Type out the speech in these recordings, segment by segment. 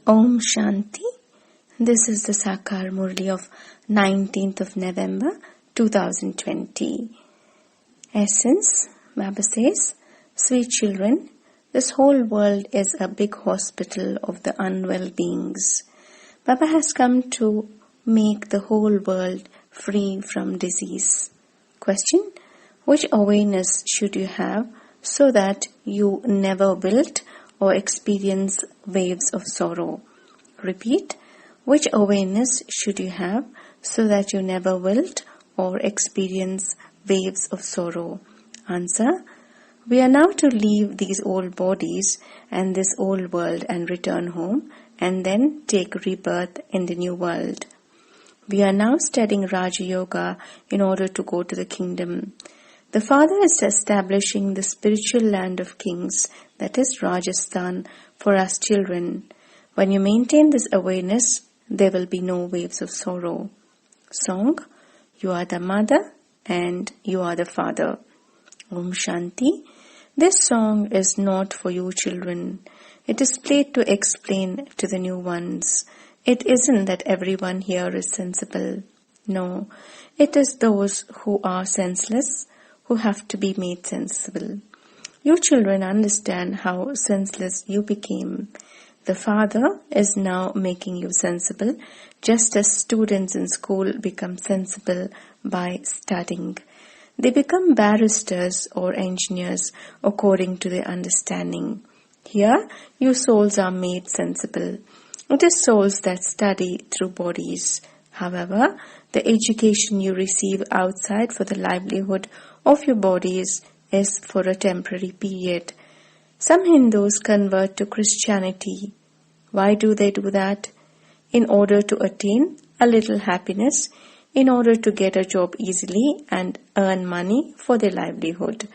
Om Shanti. This is the Sakar Murali of 19th of November 2020. Essence, Baba says, sweet children, this whole world is a big hospital of the unwell beings. Baba has come to make the whole world free from disease. Question, which awareness should you have so that you never wilt or experience waves of sorrow? Repeat, which awareness should you have so that you never wilt or experience waves of sorrow? Answer, we are now to leave these old bodies and this old world and return home and then take rebirth in the new world. We are now studying Raja Yoga in order to go to the kingdom. The Father is establishing the spiritual land of kings, that is Rajasthan, for us children. When you maintain this awareness, there will be no waves of sorrow. Song, you are the mother and you are the father. Om Shanti. This song is not for you children. It is played to explain to the new ones. It isn't that everyone here is sensible. No, it is those who are senseless who have to be made sensible. You children understand how senseless you became. The Father is now making you sensible, just as students in school become sensible by studying. They become barristers or engineers according to their understanding. Here, you souls are made sensible. It is souls that study through bodies. However, the education you receive outside for the livelihood of your bodies is for a temporary period. Some Hindus convert to Christianity. Why do they do that? In order to attain a little happiness, in order to get a job easily and earn money for their livelihood.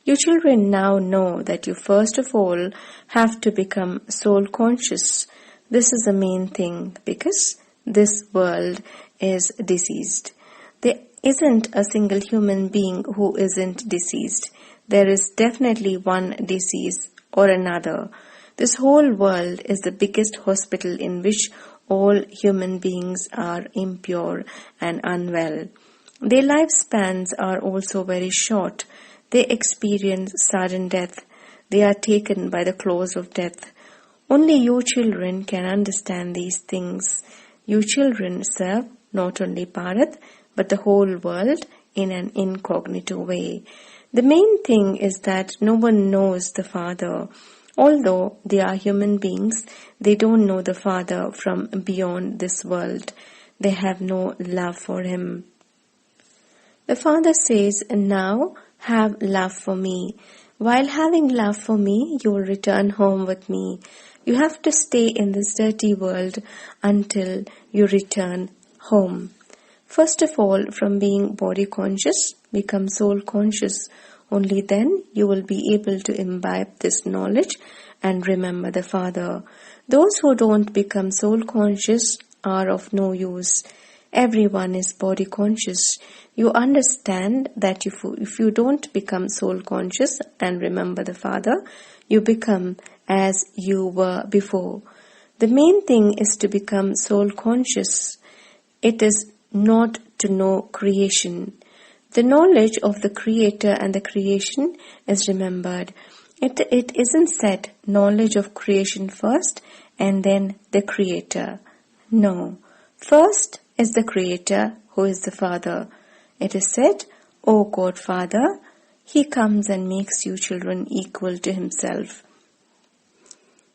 You children now know that you first of all have to become soul conscious. This is the main thing because this world is diseased. There isn't a single human being who isn't diseased. There is definitely one disease or another. This whole world is the biggest hospital in which all human beings are impure and unwell. Their lifespans are also very short. They experience sudden death. They are taken by the claws of death. Only you children can understand these things. You children serve not only Bharat but the whole world in an incognito way. The main thing is that no one knows the Father. Although they are human beings, they don't know the Father from beyond this world. They have no love for Him. The Father says, now have love for me. While having love for me, you will return home with me. You have to stay in this dirty world until you return home. First of all, from being body conscious, become soul conscious. Only then you will be able to imbibe this knowledge and remember the Father. Those who don't become soul conscious are of no use. Everyone is body conscious. You understand that if you don't become soul conscious and remember the Father, you become as you were before. The main thing is to become soul conscious. It is not to know creation. The knowledge of the Creator and the creation is remembered. It isn't said knowledge of creation first and then the Creator. No. First is the Creator who is the Father. It is said, O God Father, He comes and makes you children equal to Himself.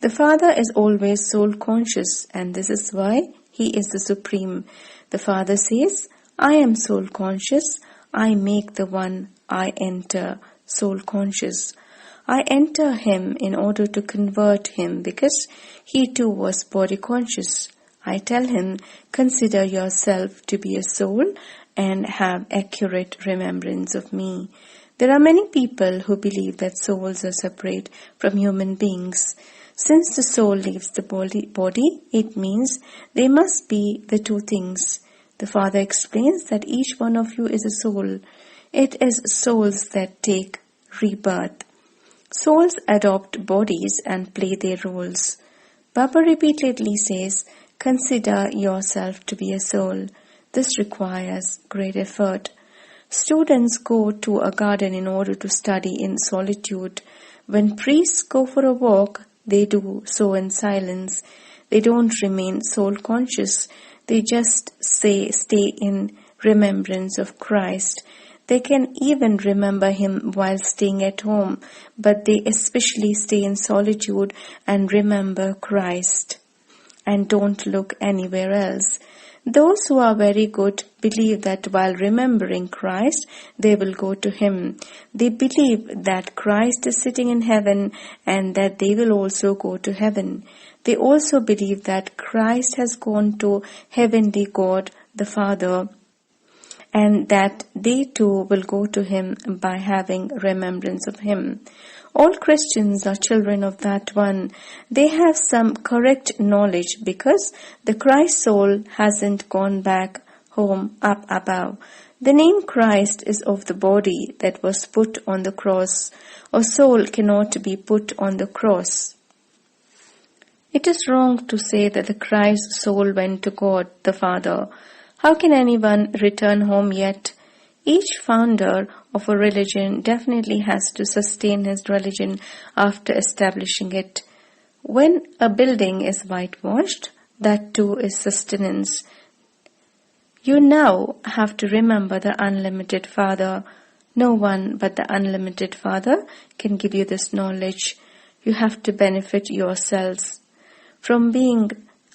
The Father is always soul conscious and this is why He is the Supreme. The Father says, I am soul conscious. I make the one I enter soul conscious. I enter him in order to convert him because he too was body conscious. I tell him, consider yourself to be a soul and have accurate remembrance of me. There are many people who believe that souls are separate from human beings. Since the soul leaves the body, it means they must be the two things. The Father explains that each one of you is a soul. It is souls that take rebirth. Souls adopt bodies and play their roles. Baba repeatedly says, consider yourself to be a soul. This requires great effort. Students go to a garden in order to study in solitude. When priests go for a walk, they do so in silence. They don't remain soul conscious. They just stay in remembrance of Christ. They can even remember Him while staying at home, but they especially stay in solitude and remember Christ and don't look anywhere else. Those who are very good believe that while remembering Christ, they will go to Him. They believe that Christ is sitting in heaven and that they will also go to heaven. They also believe that Christ has gone to heavenly God, the Father, and that they too will go to Him by having remembrance of Him. All Christians are children of that one. They have some correct knowledge because the Christ soul hasn't gone back home up above. The name Christ is of the body that was put on the cross. A soul cannot be put on the cross. It is wrong to say that the Christ soul went to God the Father. How can anyone return home yet? Each founder of a religion definitely has to sustain his religion after establishing it. When a building is whitewashed, that too is sustenance. You now have to remember the unlimited Father. No one but the unlimited Father can give you this knowledge. You have to benefit yourselves. From being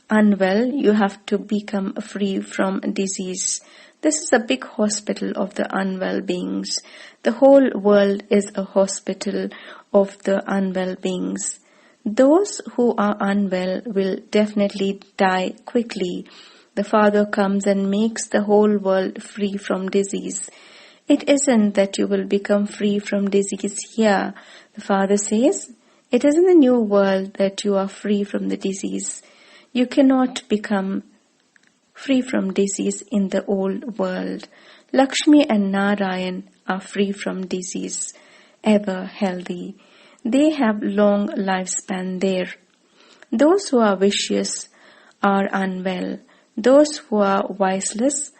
unwell, you have to become free from disease. This is a big hospital of the unwell beings. The whole world is a hospital of the unwell beings. Those who are unwell will definitely die quickly. The Father comes and makes the whole world free from disease. It isn't that you will become free from disease here. The Father says, it is in the new world that you are free from the disease. You cannot become free from disease in the old world. Lakshmi and Narayan are free from disease, ever healthy. They have long lifespan there. Those who are vicious are unwell. Those who are viceless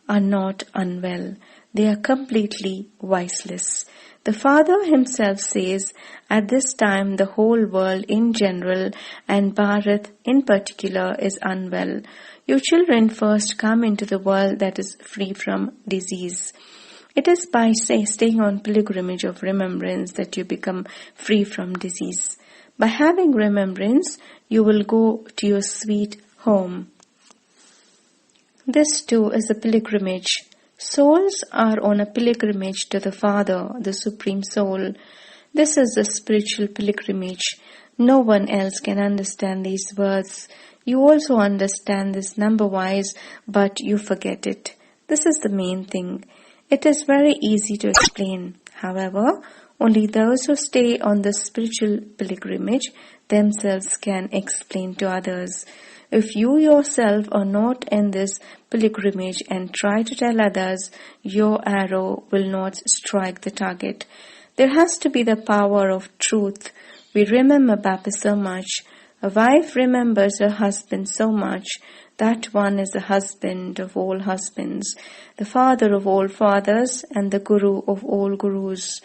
are not unwell. They are completely viceless. The Father Himself says, at this time the whole world in general and Bharat in particular is unwell. You children first come into the world that is free from disease. It is by staying on pilgrimage of remembrance that you become free from disease. By having remembrance, you will go to your sweet home. This too is a pilgrimage. Souls are on a pilgrimage to the Father, the Supreme Soul. This is a spiritual pilgrimage. No one else can understand these words. You also understand this number-wise, but you forget it. This is the main thing. It is very easy to explain. However, only those who stay on the spiritual pilgrimage themselves can explain to others. If you yourself are not in this pilgrimage and try to tell others, your arrow will not strike the target. There has to be the power of truth. We remember Baba so much. A wife remembers her husband so much. That one is the husband of all husbands, the father of all fathers, and the guru of all gurus.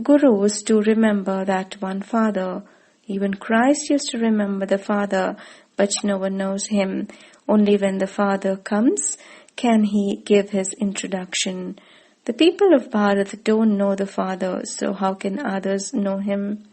Gurus do remember that one Father. Even Christ used to remember the Father, but no one knows Him. Only when the Father comes can He give His introduction. The people of Bharat don't know the Father, so how can others know Him?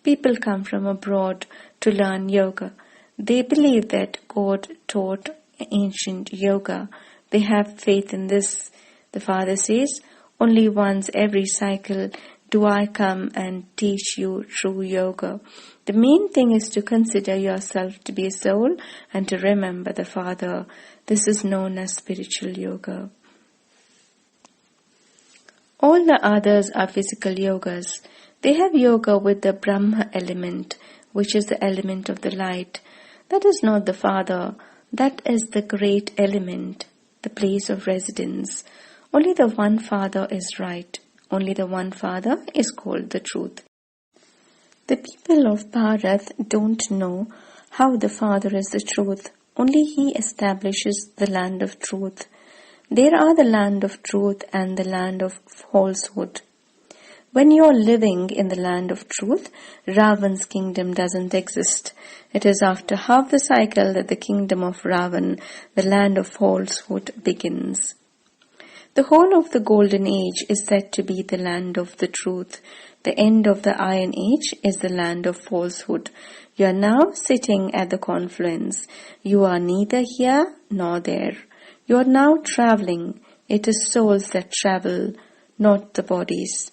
People come from abroad to learn yoga. They believe that God taught ancient yoga. They have faith in this. The Father says, only once every cycle do I come and teach you true yoga. The main thing is to consider yourself to be a soul and to remember the Father. This is known as spiritual yoga. All the others are physical yogas. They have yoga with the Brahma element, which is the element of the light. That is not the Father. That is the great element, the place of residence. Only the one Father is right. Only the one Father is called the truth. The people of Bharat don't know how the Father is the truth. Only He establishes the land of truth. There are the land of truth and the land of falsehood. When you are living in the land of truth, Ravan's kingdom doesn't exist. It is after half the cycle that the kingdom of Ravan, the land of falsehood, begins. The whole of the golden age is said to be the land of the truth. The end of the iron age is the land of falsehood. You are now sitting at the confluence. You are neither here nor there. You are now traveling. It is souls that travel, not the bodies.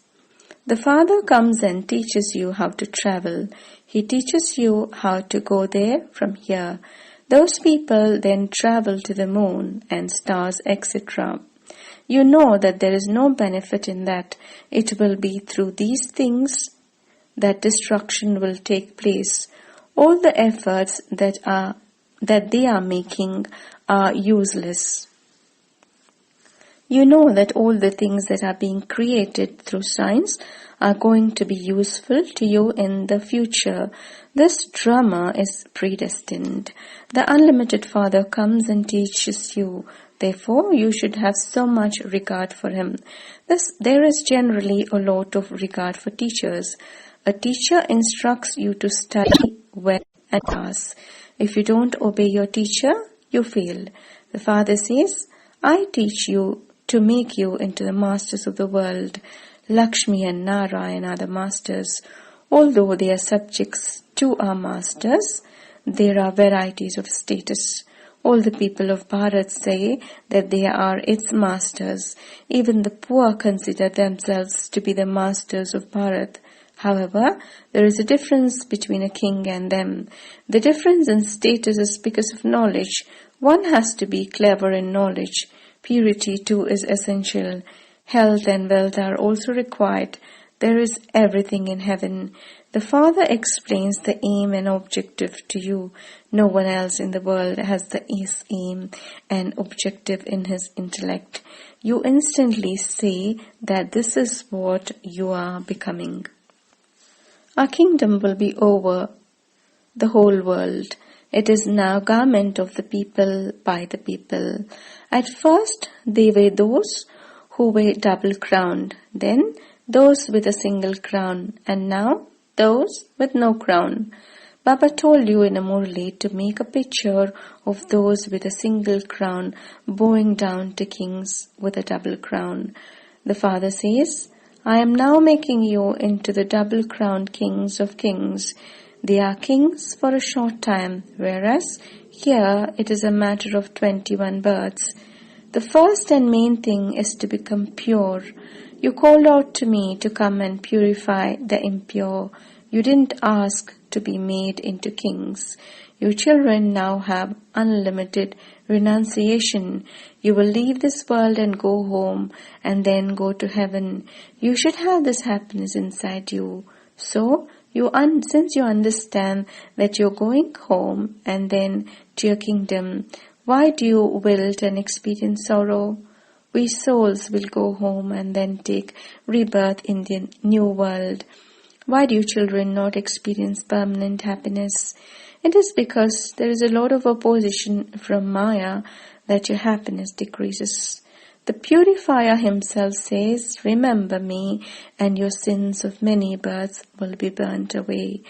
The Father comes and teaches you how to travel. He teaches you how to go there from here. Those people then travel to the moon and stars, etc. You know that there is no benefit in that. It will be through these things that destruction will take place. All the efforts that they are making are useless. You know that all the things that are being created through science are going to be useful to you in the future. This drama is predestined. The unlimited Father comes and teaches you. Therefore, you should have so much regard for Him. There is generally a lot of regard for teachers. A teacher instructs you to study well and pass. If you don't obey your teacher, you fail. The Father says, I teach you to make you into the masters of the world. Lakshmi and Narayana are the masters. Although they are subjects to our masters, there are varieties of status. All the people of Bharat say that they are its masters. Even the poor consider themselves to be the masters of Bharat. However, there is a difference between a king and them. The difference in status is because of knowledge. One has to be clever in knowledge. Purity too is essential. Health and wealth are also required. There is everything in heaven. The Father explains the aim and objective to you. No one else in the world has his aim and objective in his intellect. You instantly say that this is what you are becoming. Our kingdom will be over the whole world. It is now government of the people by the people. At first, they were those who were double-crowned, then those with a single crown, and now those with no crown. Baba told you in a Murali to make a picture of those with a single crown bowing down to kings with a double crown. The Father says, I am now making you into the double-crowned kings of kings. They are kings for a short time, whereas here it is a matter of 21 births. The first and main thing is to become pure. You called out to me to come and purify the impure. You didn't ask to be made into kings. You children now have unlimited renunciation. You will leave this world and go home and then go to heaven. You should have this happiness inside you. So, since you understand that you're going home and then to your kingdom, why do you wilt and experience sorrow? We souls will go home and then take rebirth in the new world. Why do you children not experience permanent happiness? It is because there is a lot of opposition from Maya that your happiness decreases. The purifier himself says, remember me and your sins of many births will be burnt away.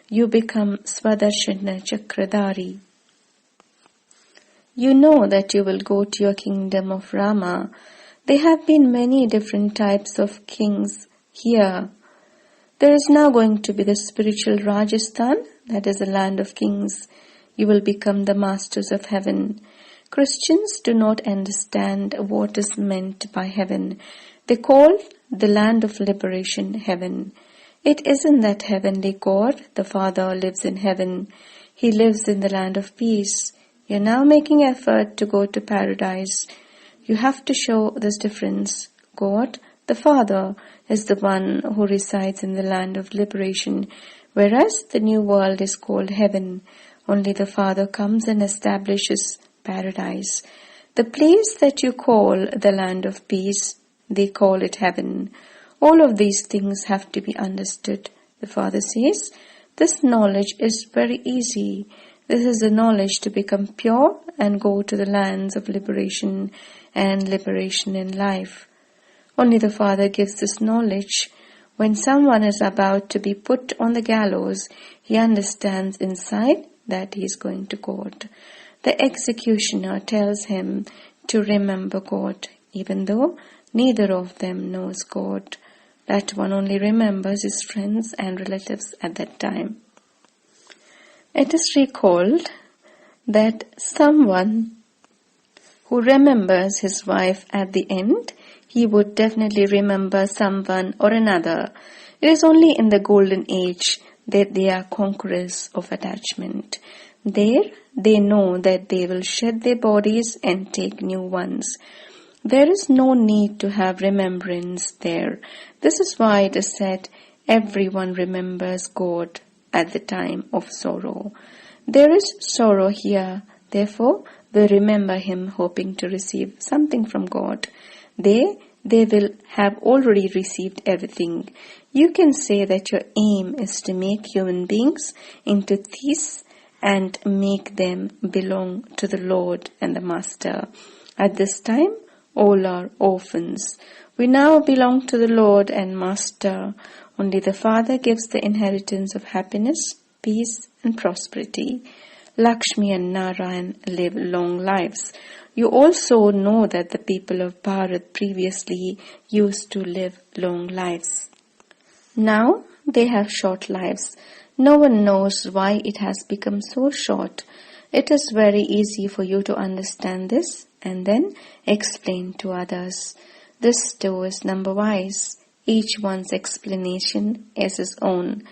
You become Swadarshana Chakradari. You know that you will go to your kingdom of Rama. There have been many different types of kings here. There is now going to be the spiritual Rajasthan, that is the land of kings. You will become the masters of heaven. Christians do not understand what is meant by heaven. They call the land of liberation heaven. It isn't that heavenly God, the Father, lives in heaven. He lives in the land of peace. You're now making effort to go to paradise. You have to show this difference. God, the Father, is the one who resides in the land of liberation, whereas the new world is called heaven. Only the Father comes and establishes paradise. The place that you call the land of peace, they call it heaven. All of these things have to be understood. The Father says, this knowledge is very easy. This is the knowledge to become pure and go to the lands of liberation and liberation in life. Only the Father gives this knowledge. When someone is about to be put on the gallows, he understands inside that he is going to court. The executioner tells him to remember God, even though neither of them knows God. That one only remembers his friends and relatives at that time. It is recalled that someone who remembers his wife at the end, he would definitely remember someone or another. It is only in the golden age that they are conquerors of attachment. There, they know that they will shed their bodies and take new ones. There is no need to have remembrance there. This is why it is said, everyone remembers God at the time of sorrow. There is sorrow here, therefore they remember Him hoping to receive something from God. They will have already received everything. You can say that your aim is to make human beings into thieves and make them belong to the Lord and the Master. At this time, all are orphans. We now belong to the Lord and Master. Only the Father gives the inheritance of happiness, peace and prosperity. Lakshmi and Narayan live long lives. You also know that the people of Bharat previously used to live long lives. Now they have short lives. No one knows why it has become so short. It is very easy for you to understand this and then explain to others. This too is number-wise. Each one's explanation is his own.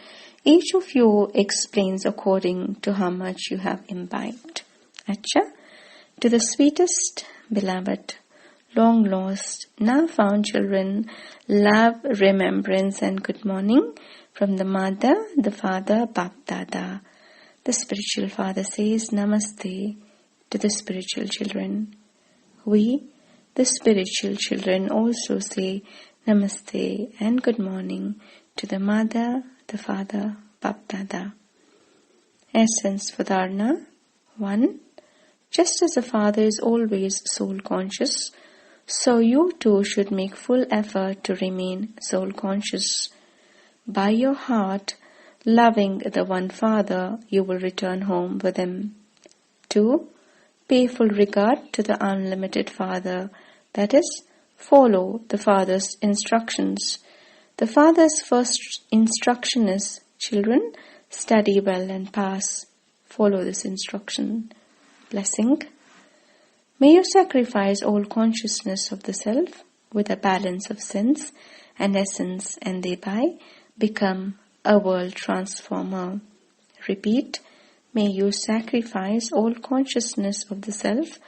Each of you explains according to how much you have imbibed. Acha, to the sweetest, beloved, long lost, now found children, love, remembrance and good morning from the Mother, the Father, Bap Dada. The spiritual father says Namaste to the spiritual children. We, the spiritual children, also say Namaste and good morning to the Mother, the Father, Bap Dada. Essence for Dharana 1. Just as the Father is always soul conscious, so you too should make full effort to remain soul conscious. By your heart, loving the one Father, you will return home with Him. 2. Pay full regard to the unlimited Father, that is, follow the Father's instructions. The Father's first instruction is, children, study well and pass. Follow this instruction. Blessing. May you sacrifice all consciousness of the self with a balance of sense and essence and thereby become a world transformer. Repeat. May you sacrifice all consciousness of the self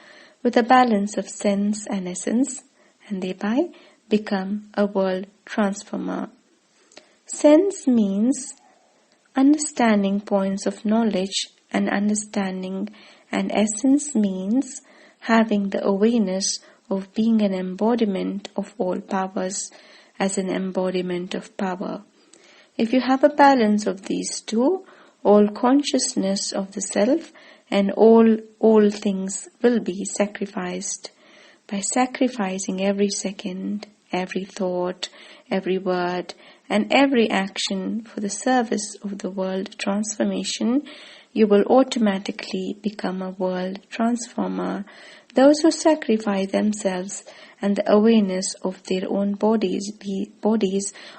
with a balance of sense and essence and thereby become a world transformer. Sense means understanding points of knowledge and understanding, and essence means having the awareness of being an embodiment of all powers as an embodiment of power. If you have a balance of these two, all consciousness of the self and all things will be sacrificed. By sacrificing every second, every thought, every word, and every action for the service of the world transformation, you will automatically become a world transformer. Those who sacrifice themselves and the awareness of their own bodies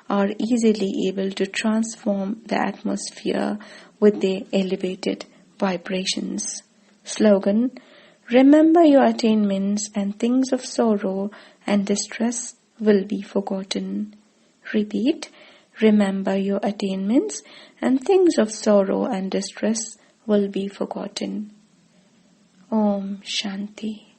are easily able to transform the atmosphere with their elevated vibrations. Slogan: remember your attainments and things of sorrow and distress will be forgotten. Repeat: remember your attainments and things of sorrow and distress will be forgotten. Om Shanti.